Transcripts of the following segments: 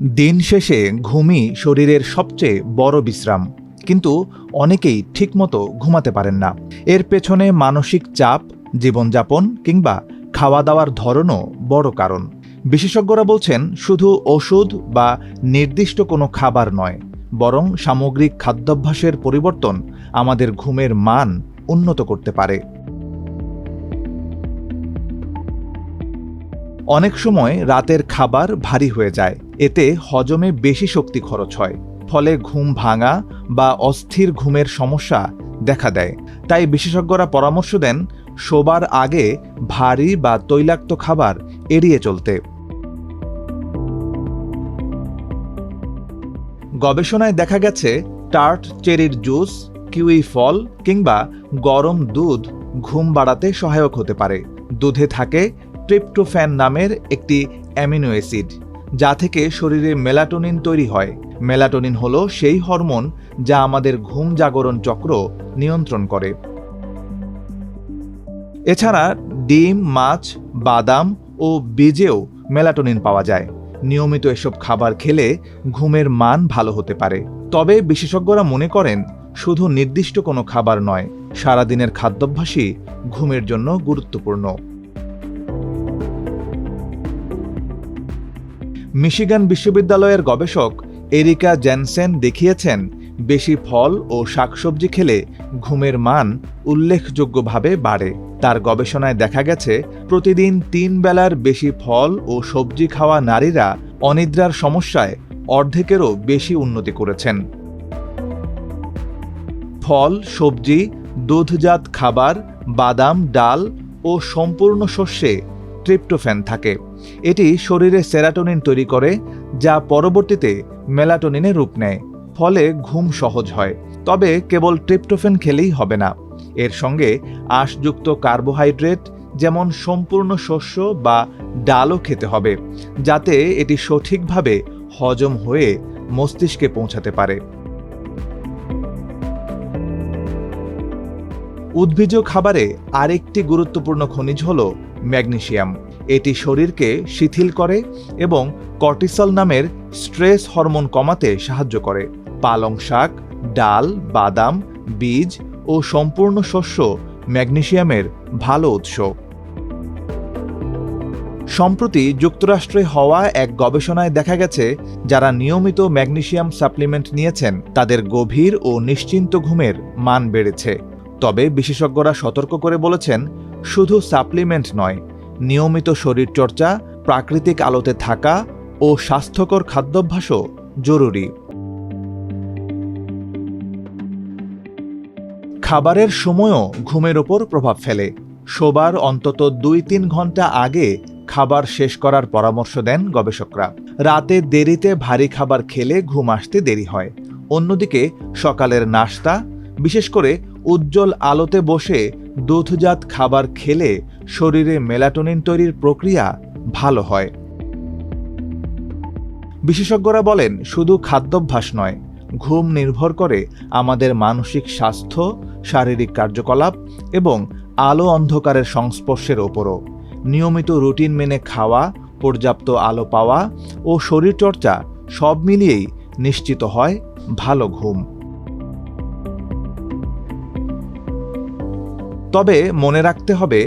দিন শেষে ঘুমই শরীরের সবচেয়ে বড় বিশ্রাম, কিন্তু অনেকেই ঠিকমতো ঘুমাতে পারেন না। এর পেছনে মানসিক চাপ, জীবনযাপন কিংবা খাওয়া দাওয়ার ধরনও বড় কারণ। বিশেষজ্ঞরা বলছেন, শুধু ওষুধ বা নির্দিষ্ট কোনো খাবার নয়, বরং সামগ্রিক খাদ্যাভ্যাসের পরিবর্তন আমাদের ঘুমের মান উন্নত করতে পারে। অনেক সময় রাতের খাবার ভারী হয়ে যায়, এতে হজমে বেশি শক্তি খরচ হয়, ফলে ঘুম ভাঙা বা অস্থির ঘুমের সমস্যা দেখা দেয়। তাই বিশেষজ্ঞরা পরামর্শ দেন শোবার আগে ভারী বা তৈলাক্ত খাবার এড়িয়ে চলতে। গবেষণায় দেখা গেছে, টার্ট চেরির জুস, কিউই ফল কিংবা গরম দুধ ঘুম বাড়াতে সহায়ক হতে পারে। দুধে থাকে ট্রিপ্টোফ্যান নামের একটি অ্যামিনো অ্যাসিড, যা থেকে শরীরে মেলাটোনিন তৈরি হয়। মেলাটোনিন হলো সেই হরমোন যা আমাদের ঘুম জাগরণ চক্র নিয়ন্ত্রণ করে। এছাড়া ডিম, মাছ, বাদাম ও বীজেও মেলাটোনিন পাওয়া যায়। নিয়মিত এসব খাবার খেলে ঘুমের মান ভালো হতে পারে। তবে বিশেষজ্ঞরা মনে করেন, শুধু নির্দিষ্ট কোনো খাবার নয়, সারাদিনের খাদ্যাভ্যাসই ঘুমের জন্য গুরুত্বপূর্ণ। মিশিগান বিশ্ববিদ্যালয়ের গবেষক এরিকা জেনসেন দেখিয়েছেন, বেশি ফল ও শাকসবজি খেলে ঘুমের মান উল্লেখযোগ্যভাবে বাড়ে। তার গবেষণায় দেখা গেছে, প্রতিদিন 3 বেলার বেশি ফল ও সবজি খাওয়া নারীরা অনিদ্রার সমস্যায় অর্ধেকেরও বেশি উন্নতি করেছেন। ফল, সবজি, দুধজাত খাবার, বাদাম, ডাল ও সম্পূর্ণ শস্যে ট্রিপ্টোফ্যান থাকে। এটি শরীরে সেরাটোনিন তৈরি করে, যা পরবর্তীতে মেলাটোনিনে রূপ নেয়, ফলে ঘুম সহজ হয়। তবে কেবল ট্রিপ্টোফ্যান খেলেই হবে না, এর সঙ্গে আঁশযুক্ত কার্বোহাইড্রেট যেমন সম্পূর্ণ শস্য বা ডালও খেতে হবে, যাতে এটি সঠিকভাবে হজম হয়ে মস্তিষ্কে পৌঁছাতে পারে। উদ্ভিজ্জ খাবারে আরেকটি গুরুত্বপূর্ণ খনিজ হল ম্যাগনেসিয়াম। এটি শরীরকে শিথিল করে এবং কর্টিসল নামের স্ট্রেস হরমোন কমাতে সাহায্য করে। পালং শাক, ডাল, বাদাম, বীজ ও সম্পূর্ণ শস্য ম্যাগনেসিয়ামের ভালো উৎস। সম্প্রতি যুক্তরাষ্ট্রে হওয়া এক গবেষণায় দেখা গেছে, যারা নিয়মিত ম্যাগনেসিয়াম সাপ্লিমেন্ট নিয়েছেন, তাদের গভীর ও নিশ্চিন্ত ঘুমের মান বেড়েছে। তবে বিশেষজ্ঞরা সতর্ক করে বলেছেন, শুধু সাপ্লিমেন্ট নয়, নিয়মিত শরীরচর্চা, প্রাকৃতিক আলোতে থাকা ও স্বাস্থ্যকর খাদ্যাভ্যাসও জরুরি। খাবারের সময়ও ঘুমের ওপর প্রভাব ফেলে। শোবার অন্তত 2-3 ঘন্টা আগে খাবার শেষ করার পরামর্শ দেন গবেষকরা। রাতে দেরিতে ভারী খাবার খেলে ঘুম আসতে দেরি হয়। অন্যদিকে সকালের নাস্তা, বিশেষ করে উজ্জ্বল আলোতে বসে দুধজাত খাবার খেলে শরীরে মেলাটোনিন তৈরির প্রক্রিয়া ভালো হয়। বিশেষজ্ঞরা বলেন, শুধু খাদ্যাভ্যাস নয়, ঘুম নির্ভর করে আমাদের মানসিক স্বাস্থ্য, শারীরিক কার্যকলাপ এবং আলো অন্ধকারের সংস্পর্শের ওপরও। নিয়মিত রুটিন মেনে খাওয়া, পর্যাপ্ত আলো পাওয়া ও শরীরচর্চা সব মিলিয়েই নিশ্চিত হয় ভালো ঘুম। তবে মনে রাখতে হবে,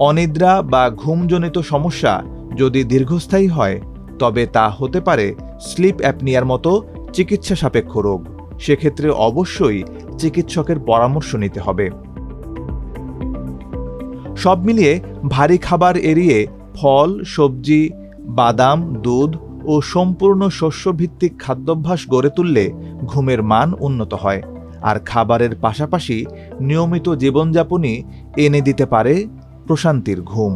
অনিদ্রা বা ঘুমজনিত সমস্যা যদি দীর্ঘস্থায়ী হয়, তবে তা হতে পারে স্লিপ অ্যাপনিয়ার মতো চিকিৎসা সাপেক্ষ রোগ। সেক্ষেত্রে অবশ্যই চিকিৎসকের পরামর্শ নিতে হবে। সব মিলিয়ে ভারী খাবার এড়িয়ে ফল, সবজি, বাদাম, দুধ ও সম্পূর্ণ শস্যভিত্তিক খাদ্যাভ্যাস গড়ে তুললে ঘুমের মান উন্নত হয়। আর খাবারের পাশাপাশি নিয়মিত জীবনযাপনই এনে দিতে পারে প্রশান্তির ঘুম।